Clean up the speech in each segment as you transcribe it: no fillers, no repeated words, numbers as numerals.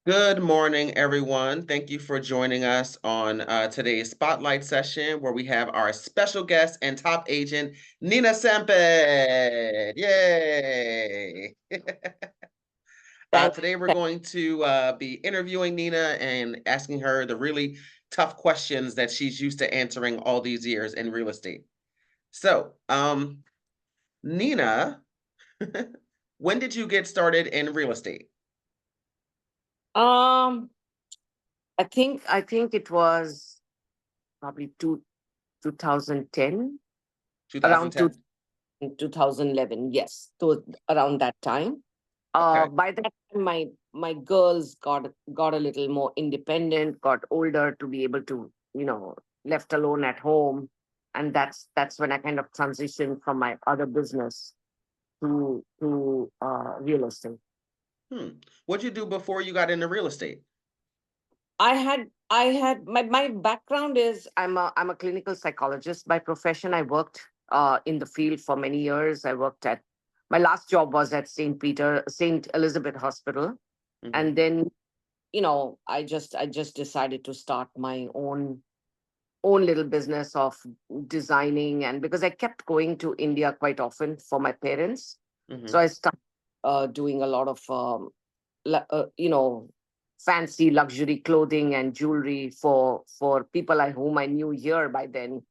Good morning, everyone. Thank you for joining us on today's spotlight session where we have our special guest and top agent, Nina Sampat. Yay! Thank, Today, we're thank going to be interviewing Nina and asking her the really tough questions that she's used to answering all these years in real estate. So, Nina, when did you get started in real estate? um I think it was probably 2010, around 2010? 2011. Yes, to around that time. Okay. By that time, my girls got a little more independent, got older to be able to, left alone at home, and that's when I kind of transitioned from my other business to real estate. Hmm. What'd you do before you got into real estate? I had my background is I'm a clinical psychologist by profession. I worked in the field for many years. I worked at My last job was at St. Elizabeth Hospital, and Mhm. then I just decided to start my own little business of designing, and because I kept going to India quite often for my parents, so Mhm. I started doing a lot of lu- uh, you know fancy luxury clothing and jewelry for people whom I knew here by then.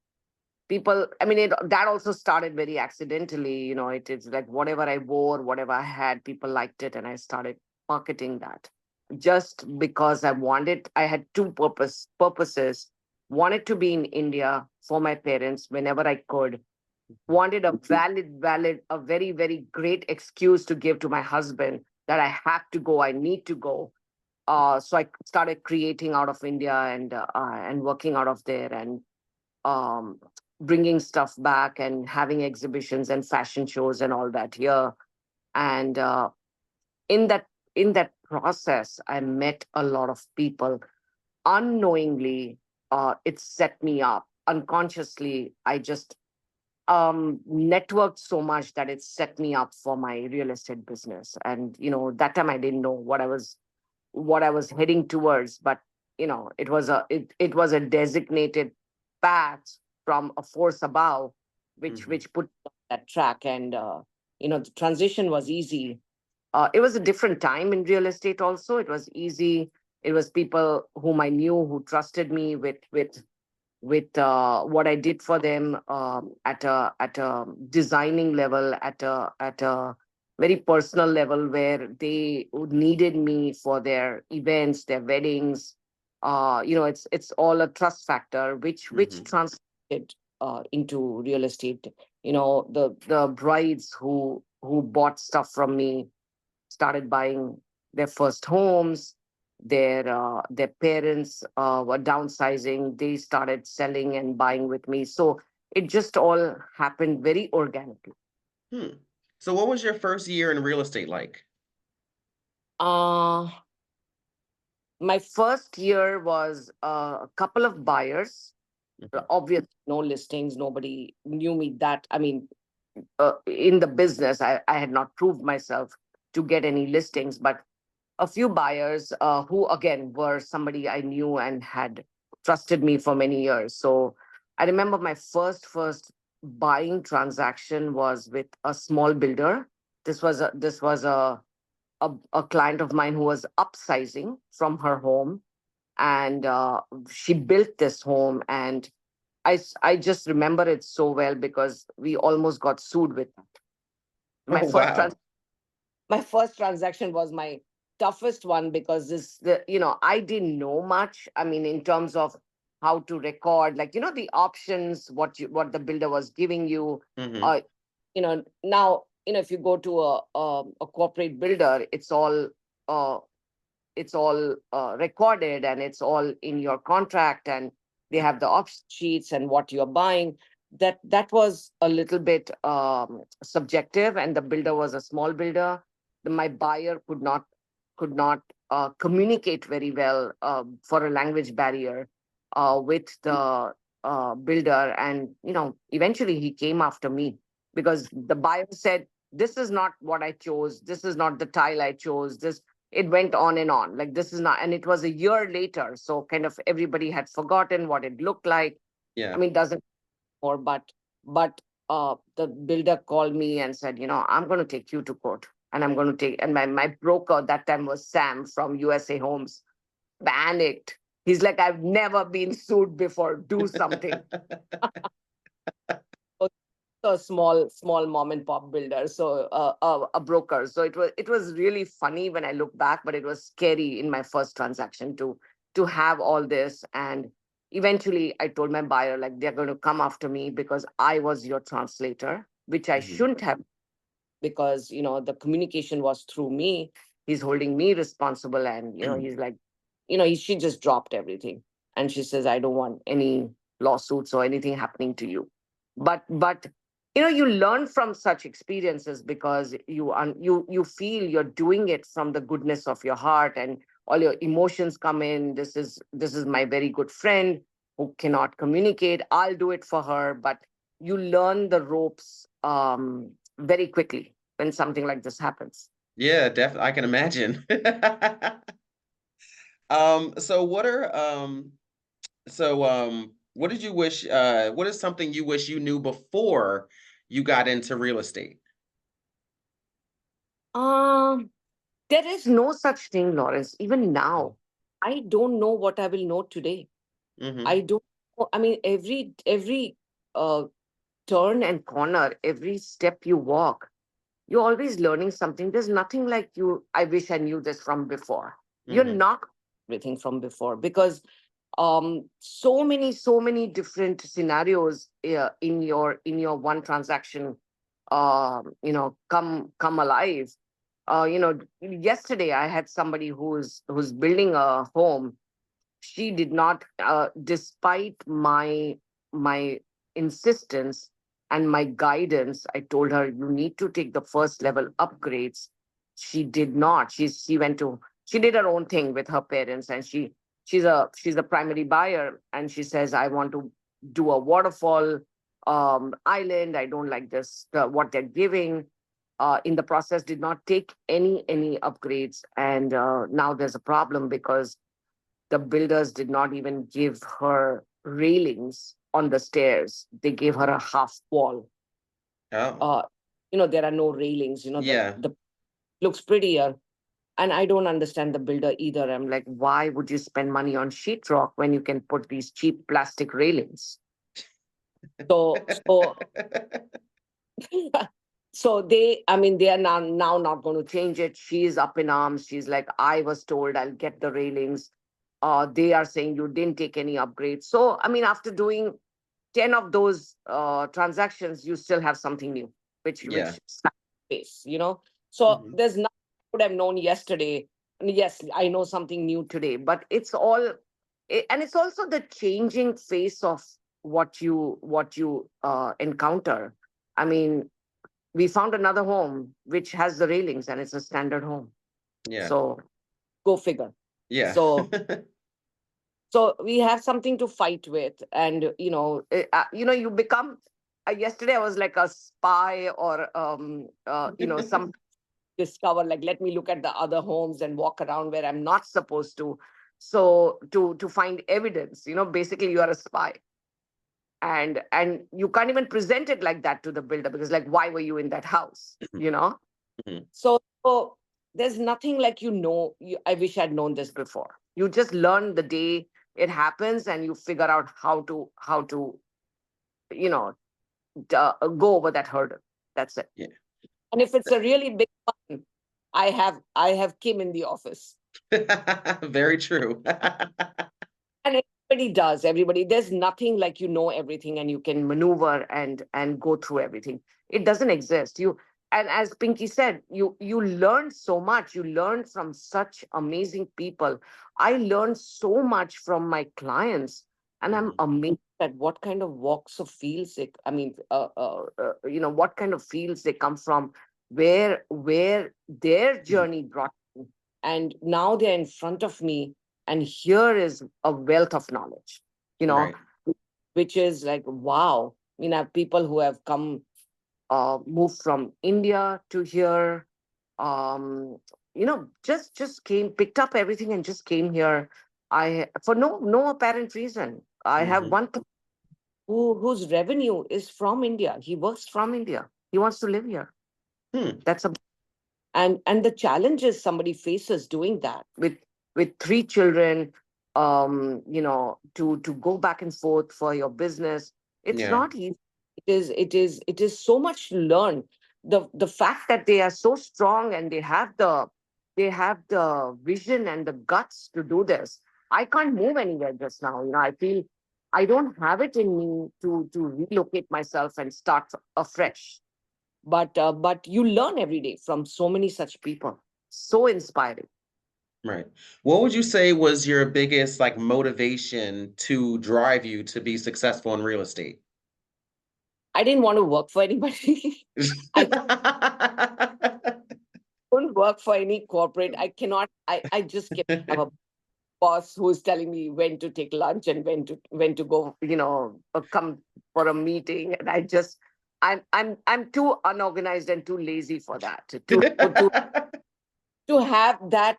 People, I mean, that also started very accidentally. It is like whatever I wore, whatever I had, people liked it, and I started marketing that just because I had two purposes. Wanted to be in India for my parents whenever I could. Wanted a valid, a very, very great excuse to give to my husband that I have to go, I need to go. So I started creating out of India and working out of there, and um, bringing stuff back and having exhibitions and fashion shows and all that here. And in that process, I met a lot of people unknowingly. It set me up unconsciously. I just networked so much that it set me up for my real estate business. And that time I didn't know what I was heading towards, but it was a designated path from a force above, Mhm. which put me on that track. And the transition was easy. It was a different time in real estate. Also, it was easy. It was people whom I knew, who trusted me with what I did for them, at a designing level, at a very personal level, where they needed me for their events, their weddings. It's all a trust factor, which Mhm. translated into real estate. The brides who bought stuff from me started buying their first homes. Their parents were downsizing. They started selling and buying with me. So it just all happened very organically. Hmm. So what was your first year in real estate like? Uh, my first year was a couple of buyers. Mhm. Obviously, no listings. Nobody knew me that. I mean, in the business, I had not proved myself to get any listings, but a few buyers who again were somebody I knew and had trusted me for many years. So I remember my first buying transaction was with a small builder. This was a client of mine who was upsizing from her home, and she built this home. And I just remember it so well because we almost got sued with that. My Oh, first wow. my first transaction was my toughest one because I didn't know much. I mean, in terms of how to record, like, the options, what the builder was giving you. Mhm. uh Now, if you go to a corporate builder, uh it's all recorded, and it's all in your contract, and they have the option sheets and what you're buying. That was a little bit subjective, and the builder was a small builder. My buyer could not communicate very well, for a language barrier, with the builder. And eventually he came after me because the buyer said, this is not what I chose, this is not the tile I chose, this. it went on and on. Like, this is not, and it was a year later. So kind of everybody had forgotten what it looked like. I Yeah. mean, doesn't more, but the builder called me and said, I'm going to take you to court. And I'm going to take, and my broker that time was Sam from USA Homes, panicked. He's like, I've never been sued before. Do something. A small mom and pop builder, so a broker. So it was really funny when I look back, but it was scary in my first transaction to have all this. And eventually I told my buyer, like, they're going to come after me because I was your translator, which I Mhm. shouldn't have, because the communication was through me. He's holding me responsible, and he's like, she just dropped everything, and she says, I don't want any lawsuits or anything happening to you. But you learn from such experiences, because you feel you're doing it from the goodness of your heart, and all your emotions come in. This is my very good friend who cannot communicate. I'll do it for her. But you learn the ropes very quickly when something like this happens. Yeah, definitely. I can imagine. So what did you wish, what is something you wish you knew before you got into real estate? Um, there is no such thing, Lawrence. Even now, I don't know what I will know today. Mm-hmm. I don't know. I mean, every uh, turn and corner, every step you walk, you're always learning something. There's nothing like you. I wish I knew this from before. You're Mm-hmm. not everything from before, because so many different scenarios in your one transaction come alive. Yesterday I had somebody who's building a home. She did not, despite my insistence and my guidance. I told her, you need to take the first level upgrades. She did not. She did her own thing with her parents, and she's a primary buyer, and she says, I want to do a waterfall island. I don't like this, what they're giving. In the process, did not take any upgrades, and now there's a problem, because the builders did not even give her railings on the stairs. They gave her a half wall. Oh, Uh, there are no railings. The yeah. the looks prettier, and I don't understand the builder either. I'm like, why would you spend money on sheetrock when you can put these cheap plastic railings? So so I mean, they are now not going to change it. She's up in arms. She's like, I was told I'll get the railings. They are saying you didn't take any upgrades. So, I mean, after doing 10 of those transactions, you still have something new, Yeah. which space. So Hmm. there's nothing I would have known yesterday. And yes, I know something new today, but it's all, and it's also the changing face of what you encounter. I mean, we found another home which has the railings, and it's a standard home. Yeah. So go figure. Yeah. So we have something to fight with. And you become, yesterday I was like a spy, or some discover, like, let me look at the other homes and walk around where I'm not supposed to, so to find evidence. Basically you are a spy, and you can't even present it like that to the builder, because, like, why were you in that house? Mhm. So there's nothing like, I wish I'd known this before. You just learn the day it happens, and you figure out how to you know go over that hurdle. That's it. Yeah. And if it's a really big one, I have Kim in the office. Very true. And everybody does. Everybody. There's nothing like, everything, and you can maneuver and go through everything. It doesn't exist. And as Pinky said, you learn so much. You learn from such amazing people. I learned so much from my clients, and I'm Mhm. amazed at what kind of walks of fields what kind of fields they come from, where their journey brought them. And now they're in front of me, and here is a wealth of knowledge, you know Right. which is like, wow. I have people who have come, moved from India to here, um just came, picked up everything and just came here. I For no apparent reason. I have Hmm. one whose revenue is from India. He works from India. He wants to live here. Hmm. That's a and the challenges somebody faces doing that with three children, to go back and forth for your business. It's Yeah. not easy. It is so much to learn. The fact that they are so strong and they have the vision and the guts to do this. I can't move anywhere just now. I feel I don't have it in me to relocate myself and start afresh. But you learn every day from so many such people. So inspiring. Right. What would you say was your biggest like motivation to drive you to be successful in real estate? I didn't want to work for anybody. I don't work for any corporate. I cannot. I just can have a boss who's telling me when to take lunch and when to go. Come for a meeting, and I'm too unorganized and too lazy for that. To have that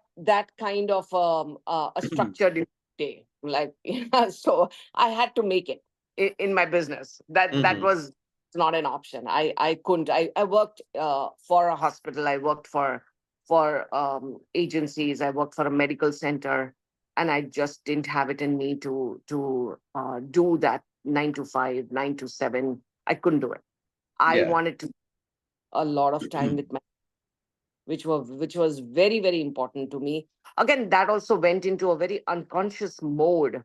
kind of a structured day, like, yeah. So I had to make it in my business. That Hmm. was not an option. I couldn't. I worked for a hospital. I worked for agencies. I worked for a medical center, and I just didn't have it in me to do that 9 to 5, 9 to 7. I couldn't do it. I Yeah. wanted to a lot of time with my, which was very very important to me. Again, that also went into a very unconscious mode.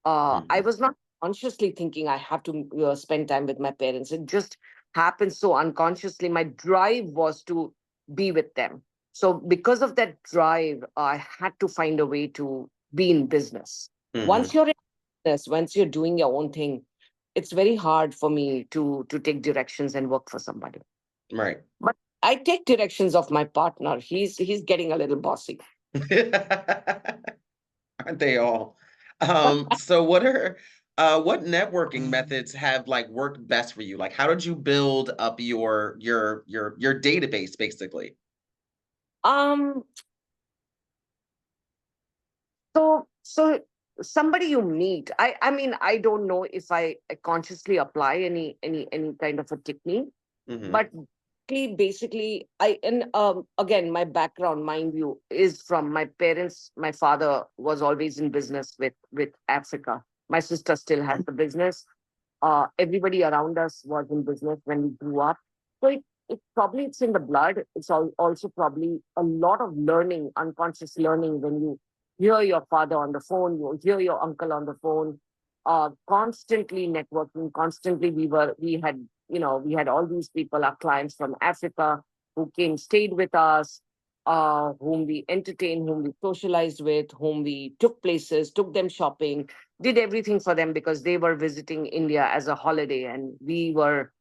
I Mhm. was not consciously thinking I have to spend time with my parents. It just happened so unconsciously. My drive was to be with them. So because of that drive, I had to find a way to be in business. Once Mhm. you're in business, once you're doing your own thing, it's very hard for me to take directions and work for somebody. Right. But I take directions of my partner. He's getting a little bossy. Aren't they all? So what networking methods have like worked best for you? Like how did you build up your database basically? Um, so somebody you meet. I mean, I don't know if I consciously apply any kind of a technique, Hmm. but basically I and again, my background, mind you, is from my parents. My father was always in business with Africa. My sister still has the business. Everybody around us was in business when we grew up. So it probably it's in the blood. It's also probably a lot of learning, unconscious learning. When you hear your father on the phone, you hear your uncle on the phone, constantly networking, constantly we had all these people, our clients from Africa who came, stayed with us, whom we entertained, whom we socialized with, whom we took places, took them shopping, did everything for them because they were visiting India as a holiday, and we were,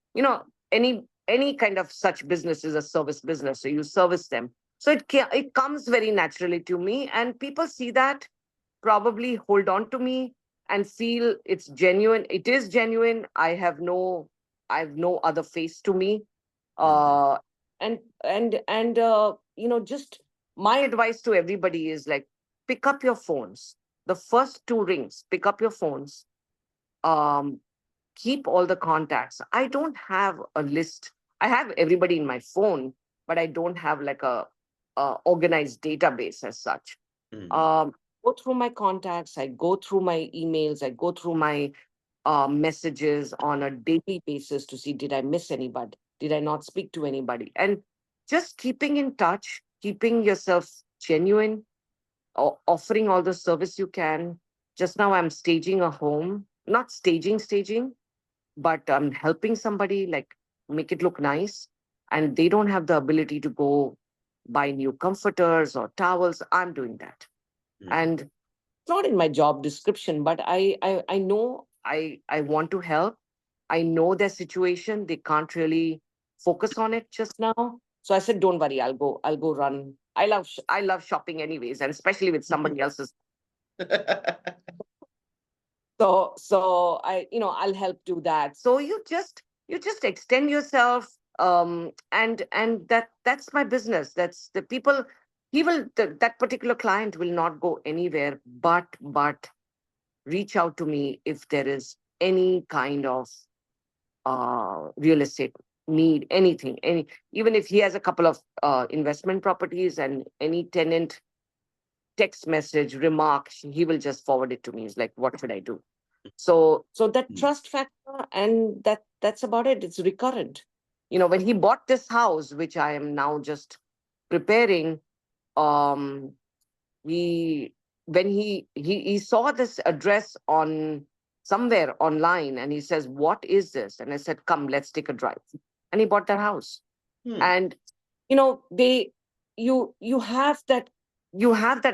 any kind of such business is a service business, so you service them. So it comes very naturally to me, and people see that, probably hold on to me and feel it's genuine. It is genuine. I have no other face to me. Hmm. uh and just my advice to everybody is like, pick up your phones. The first two rings, pick up your phones. um Keep all the contacts. I don't have a list. I have everybody in my phone, but I don't have like a organized database as such. Hmm. um go through my contacts. I go through my emails. I go through my messages on a daily basis to see, did I miss anybody, did I not speak to anybody, and just keeping in touch, keeping yourself genuine, offering all the service you can. Just now I'm staging a home, not staging, but I'm helping somebody, like, make it look nice, and they don't have the ability to go buy new comforters or towels. I'm doing that. Hmm. And it's not in my job description, but I know I want to help. I know their situation. They can't really focus on it just now. So I said, don't worry, I'll go run. I love shopping anyways, and especially with somebody else's. So I'll help do that. So you just extend yourself. And that's my business. That's the people. That particular client will not go anywhere, but reach out to me if there is any kind of real estate need, anything, even if he has a couple of investment properties, and any tenant text message remark, he will just forward it to me. He's like, what should I do? So that trust factor, and that's about it. It's recurrent. When he bought this house, which I am now just preparing, um he when he saw this address on somewhere online, and he says, what is this? And I said, come, let's take a drive. And he bought that house. Hmm. And they you have that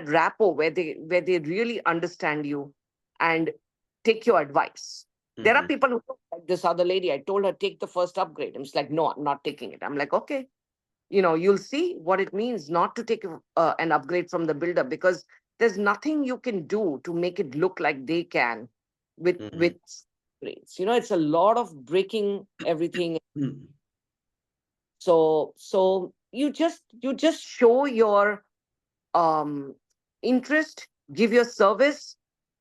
rapport where they really understand you and take your advice. There are Mm-hmm. people who, like this other lady, I told her, take the first upgrade. I'm just like, no, I'm not taking it. I'm like, okay, you'll see what it means not to take an upgrade from the builder, because there's nothing you can do to make it look like they can with Mm-hmm. grades. It's a lot of breaking everything. Mm-hmm. So you just show your um interest, give your service.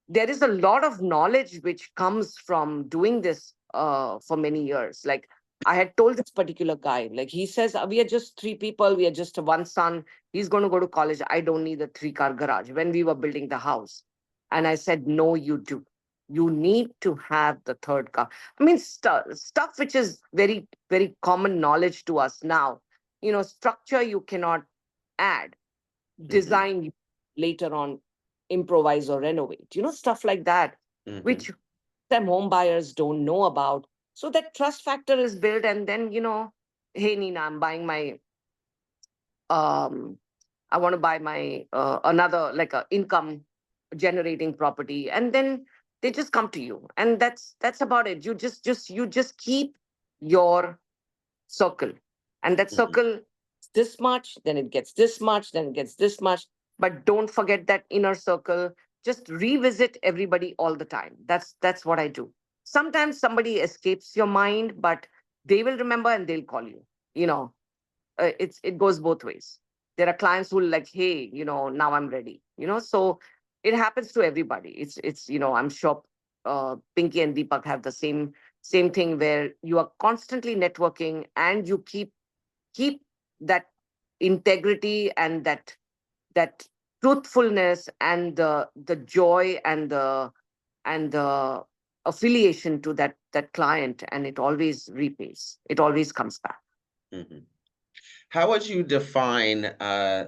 There is a lot of knowledge which comes from doing this for many years. Like, I had told this particular guy, like, he says, we are just three people, we are just one son, he's going to go to college, I don't need a three-car garage, when we were building the house. And I said, no, you do. You need to have the third car. I mean, stuff which is very, very common knowledge to us now. Structure you cannot add, Mm-hmm. design later on, improvise or renovate, stuff like that, Mm-hmm. which some home buyers don't know about. So that trust factor is built, and then, hey, Nina, I'm buying my um I want to buy my another, like, a income generating property, and then they just come to you, and that's about it. You just keep your circle, and that Mm-hmm. circle is this much, then it gets this much, then it gets this much. But don't forget that inner circle. Just revisit everybody all the time. That's what I do. Sometimes somebody escapes your mind, but they will remember and they'll call you. you know it goes both ways. There are clients who, like, hey, now I'm ready. So it happens to everybody. It's I'm sure Pinky and Deepak have the same thing, where you are constantly networking, and you keep that integrity, and that truthfulness, and the joy, and the affiliation to that client, and it always repays. It always comes back. Mm-hmm. How would you define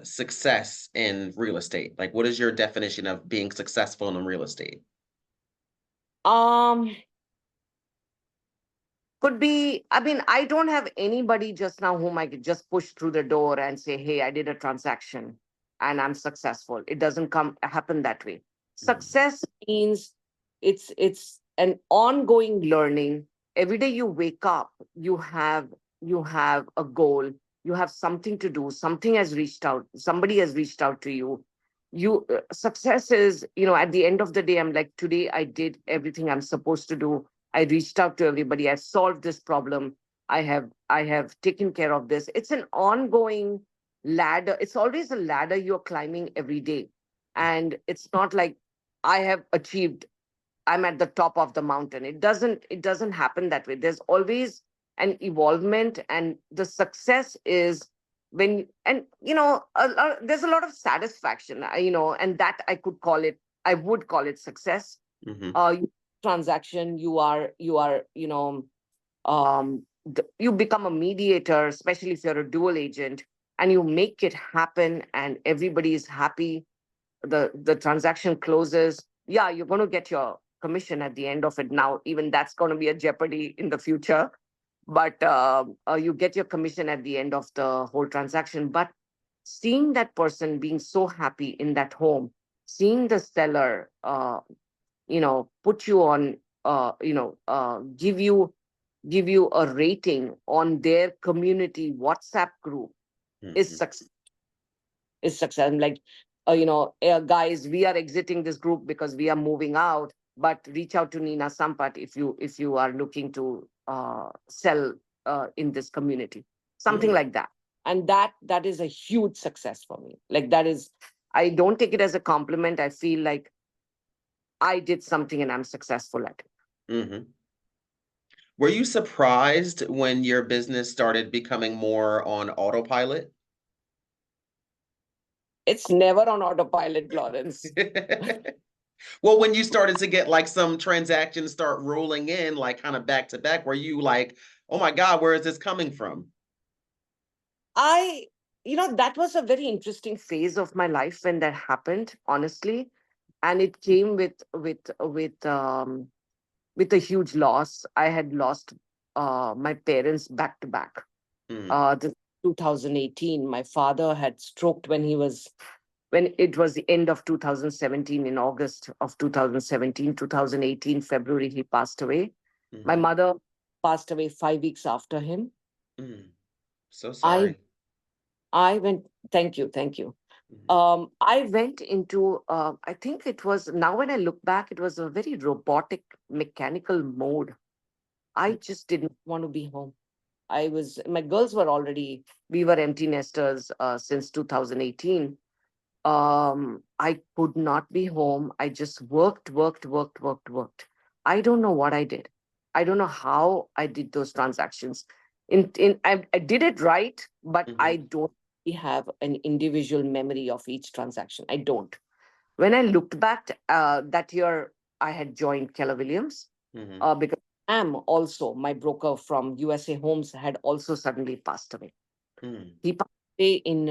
success in real estate? Like, what is your definition of being successful in real estate? um Could be, I mean, I don't have anybody just now whom I could just push through the door and say, hey, I did a transaction and I'm successful. It doesn't come happen that way. Mm-hmm. Success means it's an ongoing learning. Every day you wake up, you have a goal, you have something to do, somebody has reached out to you. Success is, at the end of the day, I'm like, today I did everything I'm supposed to do. I reached out to everybody. I solved this problem. I have taken care of this. It's an ongoing ladder. It's always a ladder you're climbing every day. And it's not like I have achieved, I'm at the top of the mountain. It doesn't happen that way. There's always an evolvement, and the success is when, and there's a lot of satisfaction, and that I would call it success. Mm-hmm. Transaction, you are you become a mediator, especially if you're a dual agent, and you make it happen, and everybody is happy. The transaction closes. Yeah, you're going to get your commission at the end of it. Now, even that's going to be a jeopardy in the future, but you get your commission at the end of the whole transaction. But seeing that person being so happy in that home, seeing the seller put you on, give you a rating on their community WhatsApp group, is Mm-hmm. success. I'm like, guys, we are exiting this group because we are moving out, but reach out to Neena Sampat if you are looking to sell in this community, something Mm, like that. And that is a huge success for me. Like, that is, I don't take it as a compliment. I feel like I did something and I'm successful at it. hmm. Were you surprised when your business started becoming more on autopilot? It's never on autopilot, Lawrence. Well, when you started to get like some transactions start rolling in, like kind of back to back, were you like, oh my God, where is this coming from? I, that was a very interesting phase of my life when that happened, honestly. And it came with a huge loss. I had lost my parents back to back. Mm, This 2018, my father had stroked when it was the end of 2017, in August of 2017, 2018, February, he passed away. My hmm, mother passed away 5 weeks after him. mm. So I sorry. I went, thank you, thank you. Hmm. I went into, I think it was, now when I look back, it was a very robotic, mechanical mode. I just didn't want to be home. My girls were already, we were empty nesters since 2018. I could not be home. I just worked. I don't know what I did. I don't know how I did those transactions. I did it right, but I Hmm. don't have an individual memory of each transaction. I don't. When I looked back that year, I had joined Keller Williams Hmm. because Am also, my broker from USA Homes, had also suddenly passed away. Mm, He passed away in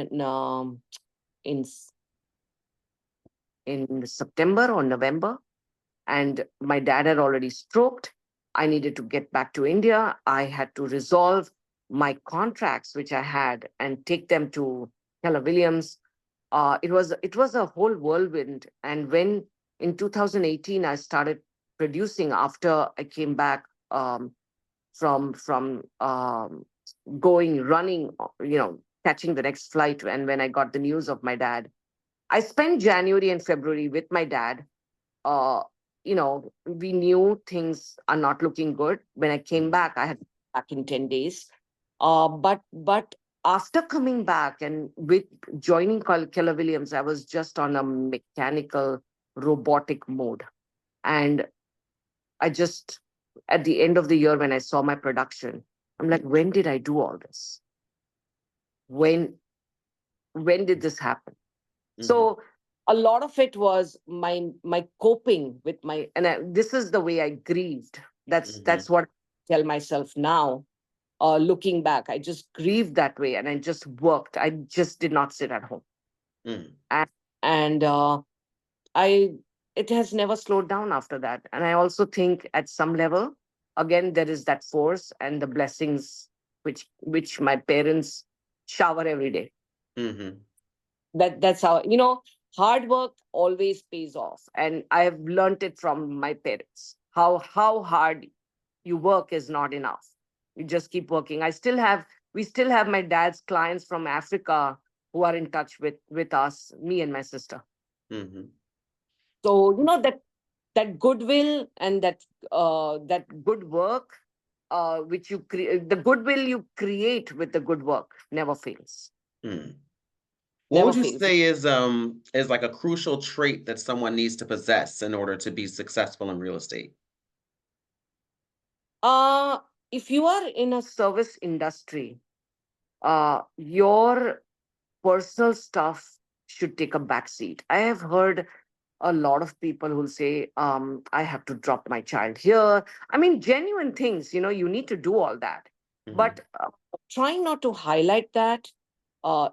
in September or November, and my dad had already stroked. I needed to get back to India. I had to resolve my contracts, which I had, and take them to Keller Williams. It was a whole whirlwind. And when in 2018 I started producing after I came back from going running, catching the next flight, and when I got the news of my dad, I spent January and February with my dad. uh, we knew things are not looking good. When I came mhm, back, I had back in 10 days. But after coming back and with joining Keller Williams, I was just on a mechanical, robotic mode. And I just, at the end of the year, when I saw my production, I'm like, when did I do all this? When when did this happen? mhm, So a lot of it was my coping with this is the way I grieved. That's mhm, what I tell myself now. Looking back, I just grieved that way, and I just worked. I just did not sit at home, mm, and I it has never slowed down after that. And I also think at some level, again, there is that force and the blessings which my parents shower every day. mhm, That's how, hard work always pays off, and I have learned it from my parents. How hard you work is not enough. You just keep working. We still have my dad's clients from Africa who are in touch with us, me and my sister. mhm, So that goodwill and that good work, which the goodwill you create with the good work never fails. mm. What Never would you fails. say is like a crucial trait that someone needs to possess in order to be successful in real estate? uh if you are in a service industry, your personal stuff should take a back seat. I have heard a lot of people who'll say, I have to drop my child here. I mean, genuine things, you need to do all that. But Mhm, try not to highlight that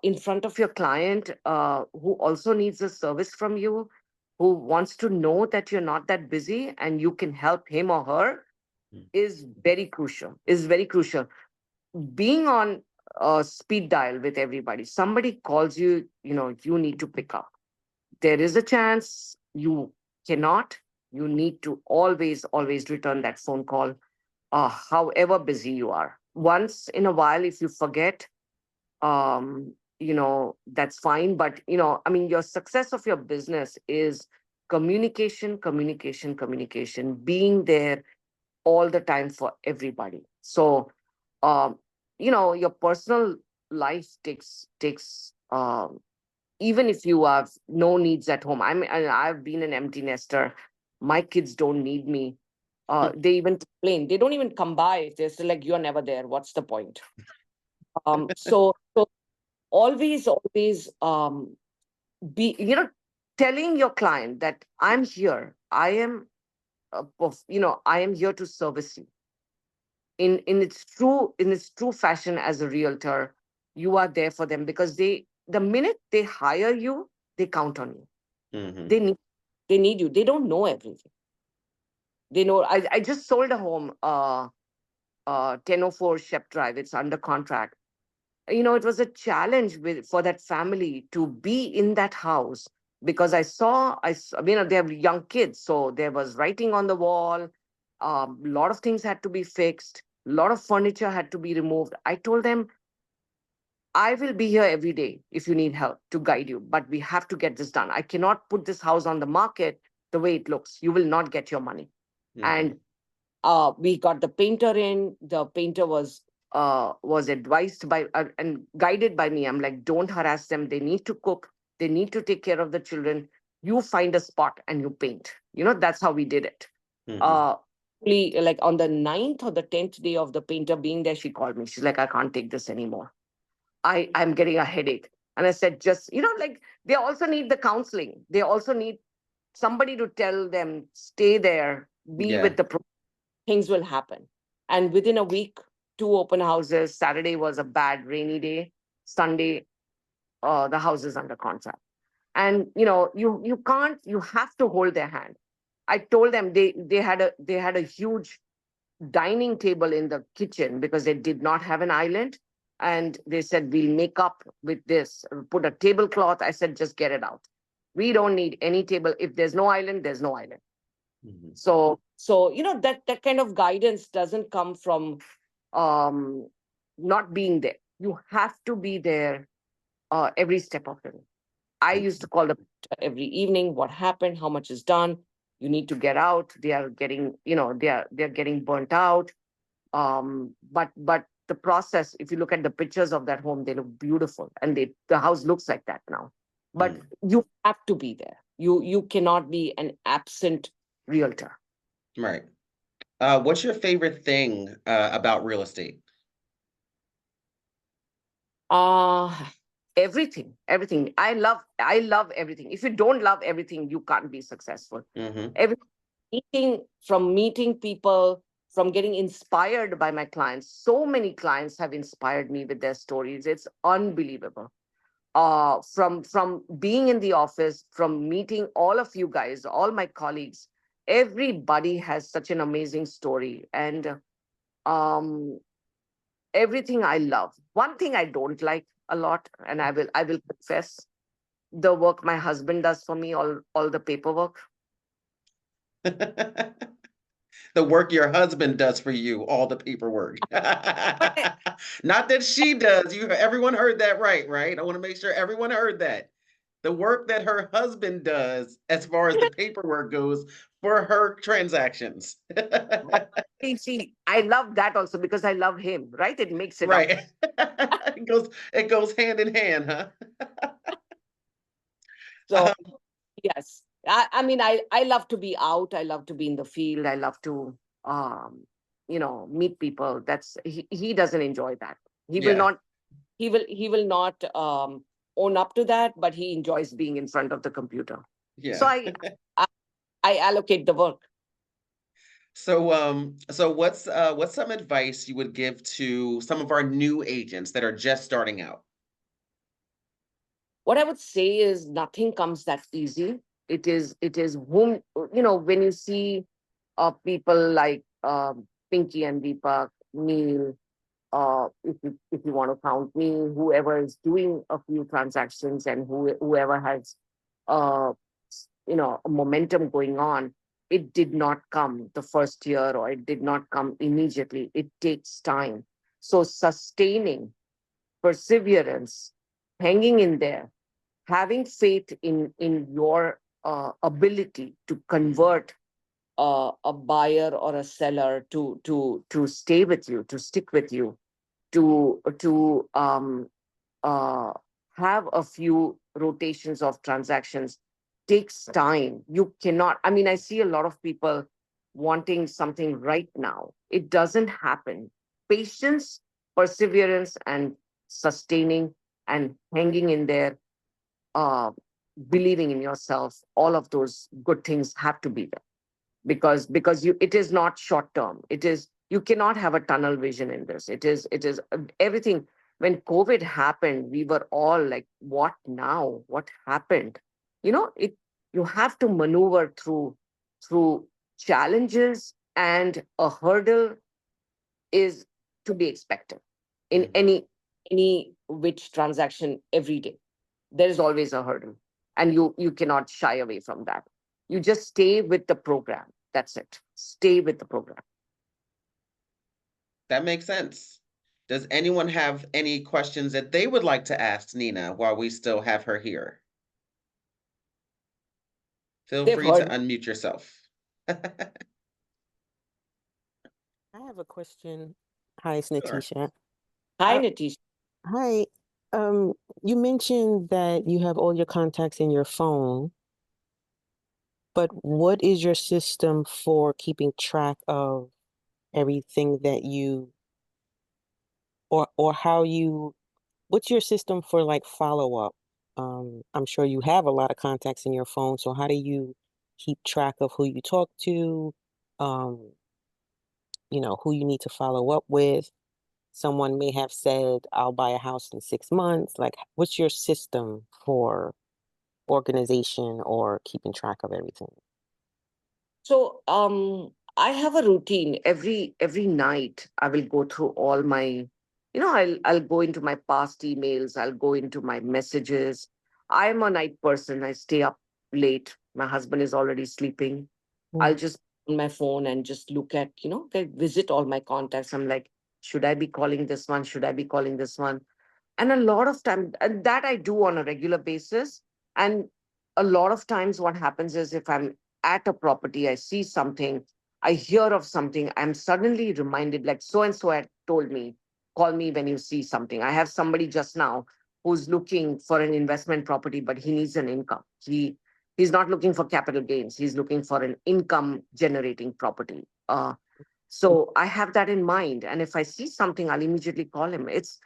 in front of your client, who also needs a service from you, who wants to know that you're not that busy and you can help him or her, mm, is very crucial. Being on a speed dial with everybody, somebody calls you, you need to pick up. There is a chance you cannot. You need to always return that phone call, however busy you are. Once in a while, if you forget, that's fine. But I mean, your success of your business is communication, being there all the time for everybody. So um, your personal life takes even if you have no needs at home. I've been an empty nester. My kids don't need me. They even complain. They don't even come by. They're still like, you're never there. What's the point? So always be, telling your client that I'm here. I am here to service you in its true fashion. As a realtor, you are there for them, because the minute they hire you, they count on you. Mm-hmm. They need they need you. They don't know everything. They know. I just sold a home, 1004 Shep Drive. It's under contract. It was a challenge for that family to be in that house, because they have young kids, so there was writing on the wall. A lot of things had to be fixed. A lot of furniture had to be removed. I told them, I will be here every day if you need help to guide you, but we have to get this done. I cannot put this house on the market the way it looks. You will not get your money. Mm-hmm. And we got the painter in. The painter was advised by and guided by me. I'm like, don't harass them. They need to cook. They need to take care of the children. You find a spot and you paint. That's how we did it. Mm-hmm. Uh, like on the 9th or the 10th day of the painter being there, she called me. She's like, I can't take this anymore. I'm getting a headache. And I said, just, like, they also need the counseling. They also need somebody to tell them, stay there, be Yeah. with the things will happen. And within a week, two open houses. Saturday was a bad rainy day. Sunday, the house is under contract. And you can't. You have to hold their hand. I told them they had a huge dining table in the kitchen because they did not have an island. And they said, we'll make up with this, put a tablecloth. I said, just get it out. We don't need any table. If there's no island, there's no island. Mm-hmm. So that kind of guidance doesn't come from um not being there. You have to be there every step of it. I used to call them every evening. What happened? How much is done? You need to get out. They are getting, they're getting burnt out. But the process, if you look at the pictures of that home, they look beautiful, and the house looks like that now. But Mm. you have to be there. You cannot be an absent realtor. Right. What's your favorite thing about real estate? Uh everything. I love everything. If you don't love everything, you can't be successful. Mm-hmm. Every meeting people, from getting inspired by my clients. So many clients have inspired me with their stories. It's unbelievable. From being in the office, from meeting all of you guys, all my colleagues, everybody has such an amazing story. And um everything I love. One thing I don't like a lot, and I will confess, the work my husband does for me, all the paperwork. The work your husband does for you, all the paperwork. But I, Not that she does. Everyone heard that right? I want to make sure everyone heard that. The work that her husband does as far as the paperwork goes for her transactions. but see, I love that also because I love him, right? It makes it up. Right. It goes hand in hand, huh? So yes, I mean, I love to be out. I love to be in the field. I love to meet people. He doesn't enjoy that. He will Yeah. not. He will not own up to that, but he enjoys being in front of the computer. So Yeah. I allocate the work. So what's some advice you would give to some of our new agents that are just starting out? What I would say is nothing comes that easy. It is when you see people like Pinky and Deepak, Neil, if you want to count me, whoever is doing a few transactions, and whoever has uh, a momentum going on, it did not come the first year, or it did not come immediately. It takes time. So sustaining, perseverance, hanging in there, having faith in your ability to convert a buyer or a seller to stay with you, to stick with you. to uh, have a few rotations of transactions takes time. You cannot, I mean, I see a lot of people wanting something right now. It doesn't happen. Patience, perseverance, and sustaining and hanging in there, uh, believing in yourself, all of those good things have to be there, because you, it is not short term. It is, you cannot have a tunnel vision in this. It is everything. When COVID happened, we were all like, what now, what happened? It, you have to maneuver through challenges, and a hurdle is to be expected in Mhm. any which transaction. Every day there is always a hurdle, and you cannot shy away from that. You just stay with the program. That's it. Stay with the program. That makes sense. Does anyone have any questions that they would like to ask Neena while we still have her here? Feel They've free to heard. unmute yourself. I have a question. Hi, it's Sure. Natisha. Hi, Uh, Nitish. hi. You mentioned that you have all your contacts in your phone, but what is your system for keeping track of everything that you, or how you, what's your system for like follow up? I'm sure you have a lot of contacts in your phone, so how do you keep track of who you talk to, um, who you need to follow up with? Someone may have said, I'll buy a house in 6 months. Like, what's your system for organization or keeping track of everything? So I have a routine. Every night I will go through all my, I'll go into my past emails, I'll go into my messages. I'm a night person. I stay up late. My husband is already sleeping. I'll Mm. just on my phone and just look at, like, visit all my contacts. I'm like, should I be calling this one? Should I be calling this one? And a lot of time, and that I do on a regular basis. And a lot of times what happens is, if I'm at a property, I see something, I hear of something, I'm suddenly reminded, like, so and so had told me, call me when you see something. I have somebody just now who's looking for an investment property, but he needs an income. He's not looking for capital gains, he's looking for an income generating property. So I have that in mind. And if I see something, I'll immediately call him. It's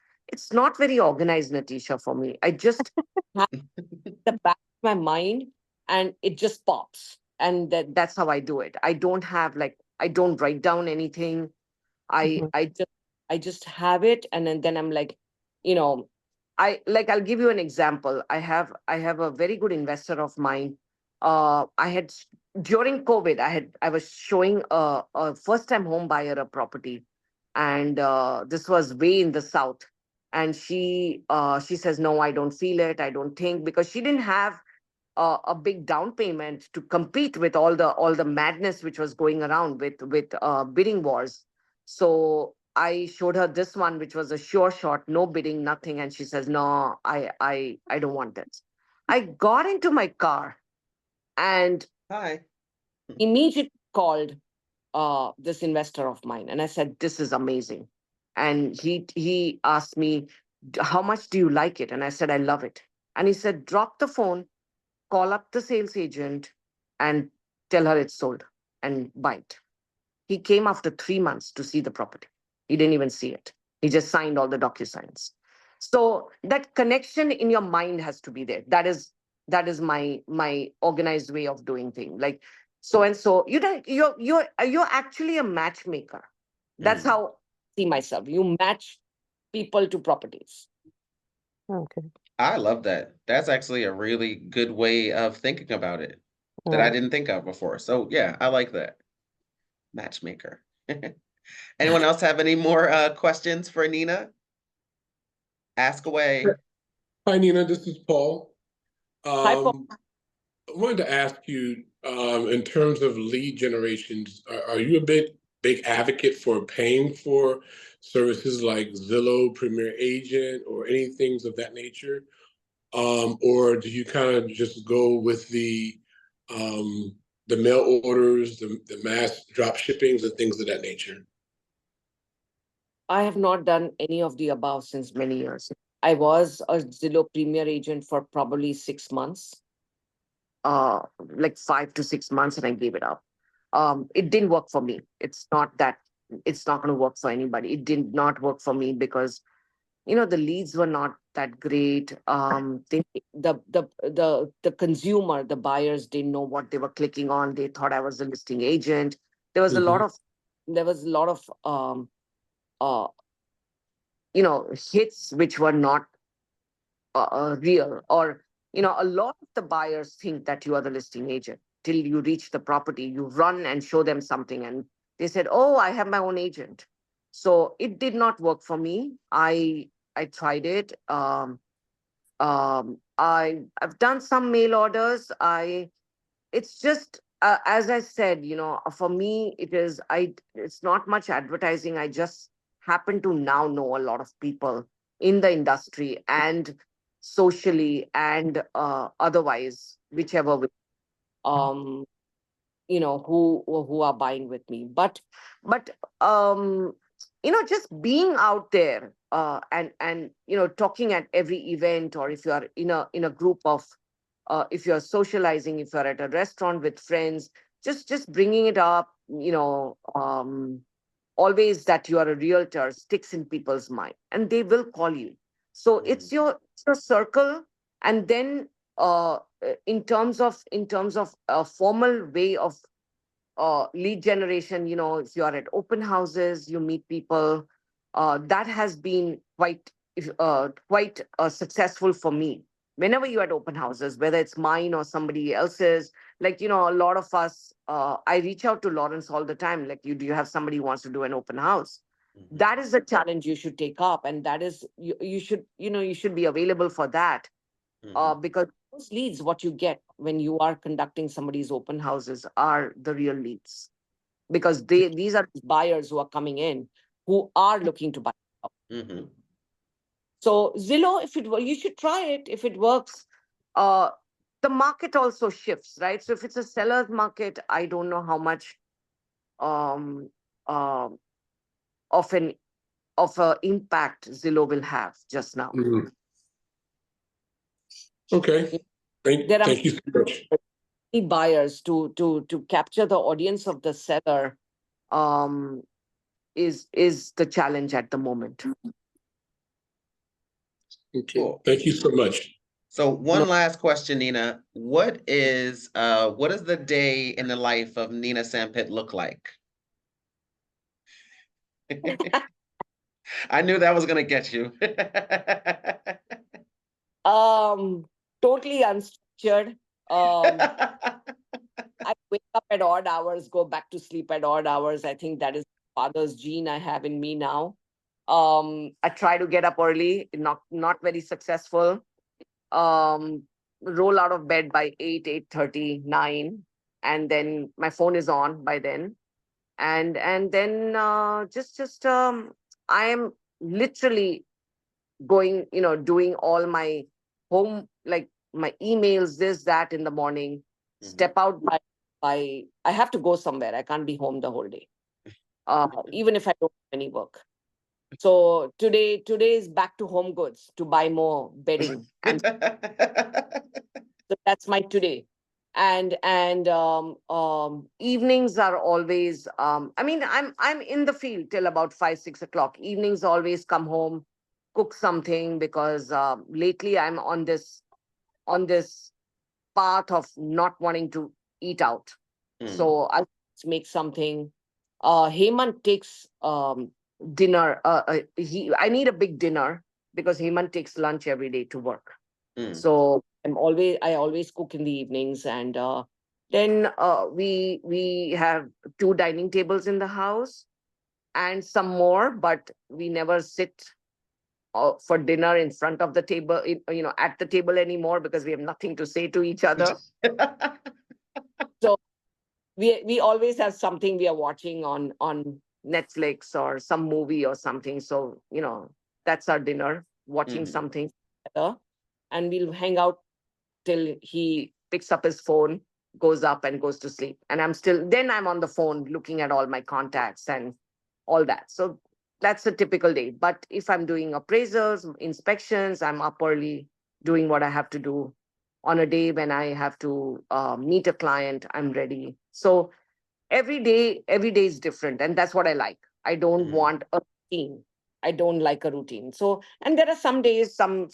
not very organized, Natisha, for me. I just have the back of my mind, and it just pops. And that's how I do it. I don't have, like, I don't write down anything. I Mhm. I just I just have it, and then I'm like, you know, I'll give you an example. I have a very good investor of mine. I had During COVID, I was showing a first time home buyer a property, and this was way in the south. And she says, no, I don't feel it. I don't think, because she didn't have a big down payment to compete with all the madness which was going around with bidding wars. So I showed her this one, which was a sure shot, no bidding, nothing, and she says, no, I don't want this. I got into my car and Hi. immediately called this investor of mine, and I said, this is amazing. And he asked me, how much do you like it? And I said, I love it. And he said, drop the phone, call up the sales agent, and tell her it's sold, and buy it. He came after 3 months to see the property. He didn't even see it. He just signed all the DocuSigns. So that connection in your mind has to be there. That is my organized way of doing things. Like, so and so, you're actually a matchmaker. That's Mm. how I see myself. You match people to properties. Okay. I love that. That's actually a really good way of thinking about it that I Right. didn't think of before. So yeah, I like that. Matchmaker. Anyone else have any more questions for Neena? Ask away. Hi, Nina. This is Paul. Hi, Paul. I wanted to ask you, in terms of lead generations, are you a big advocate for paying for services like Zillow, Premier Agent, or any things of that nature? Or do you kind of just go with the mail orders, the mass drop shippings, and things of that nature? I have not done any of the above since many years. I was a Zillow Premier agent for probably 6 months, like 5 to 6 months, and I gave it up. It didn't work for me. It's not going to work for anybody. It did not work for me because the leads were not that great. The consumer, the buyers didn't know what they were clicking on. They thought I was a listing agent. There was a lot Mhm. of there was a lot of uh, hits which were not real, or a lot of the buyers think that you are the listing agent till you reach the property. You run and show them something, and they said, oh, I have my own agent. So it did not work for me. I tried it. I've done some mail orders. It's just, as I said, for me, it's not much advertising. I just happen to now know a lot of people in the industry, and socially, and otherwise, whichever way, um who are buying with me. But um just being out there, and talking at every event, or if you are in a group of, if you're socializing, if you're at a restaurant with friends, just bringing it up, always that you are a realtor sticks in people's mind, and they will call you. So it's your circle. And then, in terms of a formal way of lead generation, if you are at open houses, you meet people. That has been quite successful for me. Whenever you're at open houses, whether it's mine or somebody else's, like, a lot of us, I reach out to Lawrence all the time, like, do you have somebody who wants to do an open house? That is a challenge you should take up, and that is, you should be available for that. Because those leads, what you get when you are conducting somebody's open houses, are the real leads, because these are buyers who are coming in, who are looking to buy. Mhm. So Zillow, you should try it if it works. Uh, the market also shifts, right? So if it's a seller's market, I don't know how much um, uh, of an of a impact Zillow will have just now. Mhm. Okay. There are Thank you so much. many buyers to capture the audience of the seller. Um, is the challenge at the moment. Okay. Cool. Thank you so much. So No. one last question, Neena. What does the day in the life of Neena Sampat look like? I knew that was gonna get you. Um, Totally unstructured. Um, I wake up at odd hours, go back to sleep at odd hours. I think that is father's gene I have in me now. I try to get up early, not very successful. Um, Roll out of bed by 8:30, 9, and then my phone is on by then. And then, just I am literally going, doing all my home, like my emails, this, that in the morning, step out by I have to go somewhere. I can't be home the whole day, even if I don't have any work. So today is back to Home Goods to buy more bedding, and so that's my today. And evenings are always, I mean, I'm in the field till about 5, 6 o'clock. Evenings always come home, cook something, because lately I'm on this path of not wanting to eat out. Mm. So I make something. Hemant takes dinner. I need a big dinner because Hemant takes lunch every day to work. Mm. So I always cook in the evenings, and then we have two dining tables in the house and some more, but we never sit for dinner in front of the table, at the table anymore, because we have nothing to say to each other. So we always have something we are watching on Netflix or some movie or something. So that's our dinner, watching Mhm. something together, and we'll hang out till he picks up his phone, goes up and goes to sleep. And I'm on the phone looking at all my contacts and all that. So That's a typical day. But if I'm doing appraisals, inspections, I'm up early doing what I have to do. On a day when I have to meet a client, I'm ready. So every day is different, and that's what I like. I don't Mhm. want a routine. I don't like a routine. So, and there are some days, some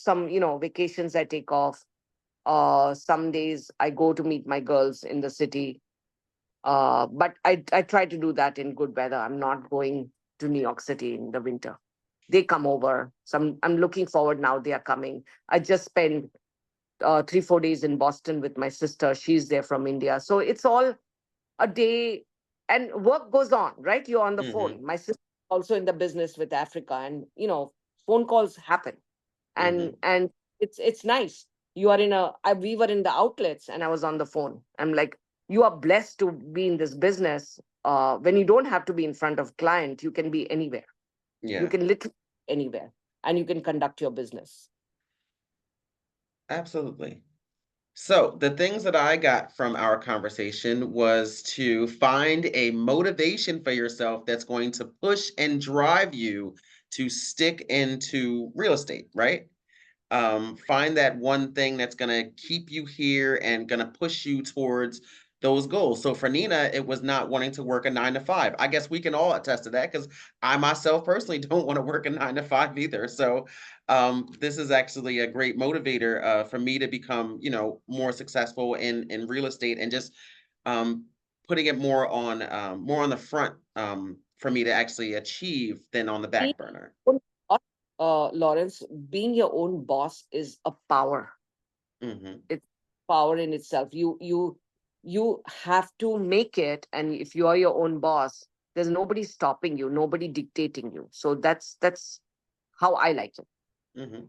vacations I take off. Some days I go to meet my girls in the city. But I try to do that in good weather. I'm not going to New York City in the winter. They come over. Some I'm looking forward now. They are coming. I just spent 3 4 days in Boston with my sister. She's there from India. So it's all a day, and work goes on, right? You're on the Mhm. phone. My sister also in the business with Africa, and phone calls happen, and Mhm. it's nice. You are we were in the outlets, and I was on the phone. I'm like, you are blessed to be in this business. When you don't have to be in front of client, you can be anywhere. You Yeah, can literally be anywhere, and you can conduct your business. absolutely. So, the things that I got from our conversation was to find a motivation for yourself that's going to push and drive you to stick into real estate, right? Find that one thing that's going to keep you here and going to push you towards those goals. So for Nina, it was not wanting to work a 9 to 5. I guess we can all attest to that because I myself personally don't want to work a 9 to 5 either. So this is actually a great motivator for me to become, more successful in real estate and just um, putting it more on the front for me to actually achieve than on the Being back burner. your own boss, Lawrence, being your own boss is a power. Hmm. It's power in itself. You have to make it, and if you are your own boss, there's nobody stopping you, nobody dictating you. So that's how I like it. Hmm.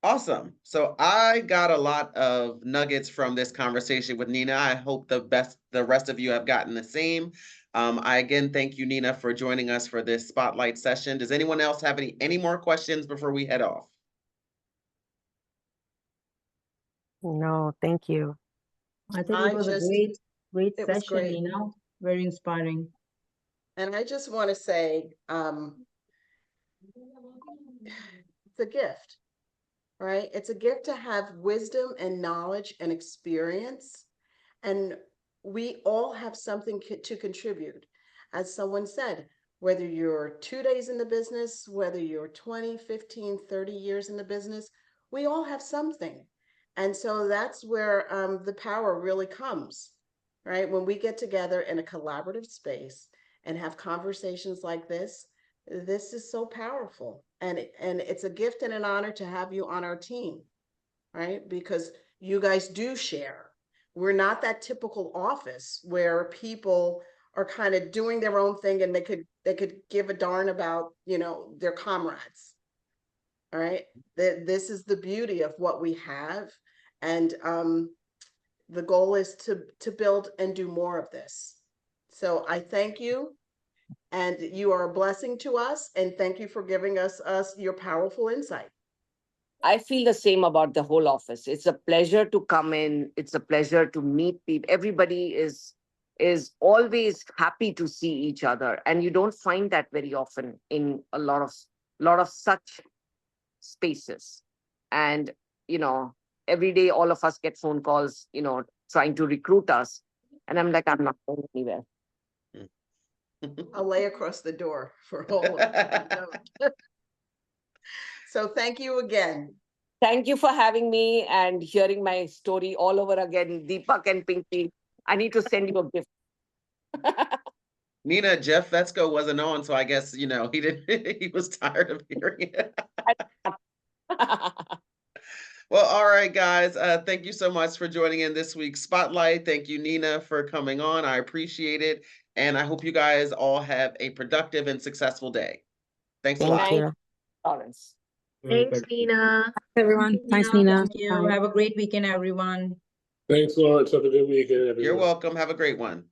Awesome. So I got a lot of nuggets from this conversation with Nina. I hope the rest of you have gotten the same. I again thank you, Nina, for joining us for this spotlight session. Does anyone else have any more questions before we head off? No, thank you. I think it I was a just, great it was session, great. Neena. Very inspiring. And I just want to say, it's a gift, right? It's a gift to have wisdom and knowledge and experience. And we all have something to contribute. As someone said, whether you're 2 days in the business, whether you're 20, 15, 30 years in the business, we all have something. And so that's where the power really comes, right? When we get together in a collaborative space and have conversations like this is so powerful. And it's a gift and an honor to have you on our team, right? Because you guys do share. We're not that typical office where people are kind of doing their own thing and they could give a darn about, their comrades. All right. This is the beauty of what we have. And the goal is to build and do more of this. So I thank you, and you are a blessing to us, and thank you for giving us your powerful insight. I feel the same about the whole office. It's a pleasure to come in. It's a pleasure to meet people. Everybody is always happy to see each other, and you don't find that very often in a lot of such spaces. And you know, every day all of us get phone calls, trying to recruit us, and I'm like, I'm not going anywhere. I'll lay across the door for all of you. So thank you again. Thank you for having me and hearing my story all over again, Deepak and Pinky. I need to send you a gift. Nina, Jeff Fetzko wasn't on, so I guess he didn't. He was tired of hearing it. Well, all right, guys. Thank you so much for joining in this week's Spotlight. Thank you, Nina, for coming on. I appreciate it. And I hope you guys all have a productive and successful day. Thanks a Thank lot. Thank you. you, Lawrence. Thanks, Neena. Everyone. Thanks, Neena, Neena. thank you. Bye. Have a great weekend, everyone. Thanks, Lawrence. Have a good weekend, everyone. You're welcome. Have a great one.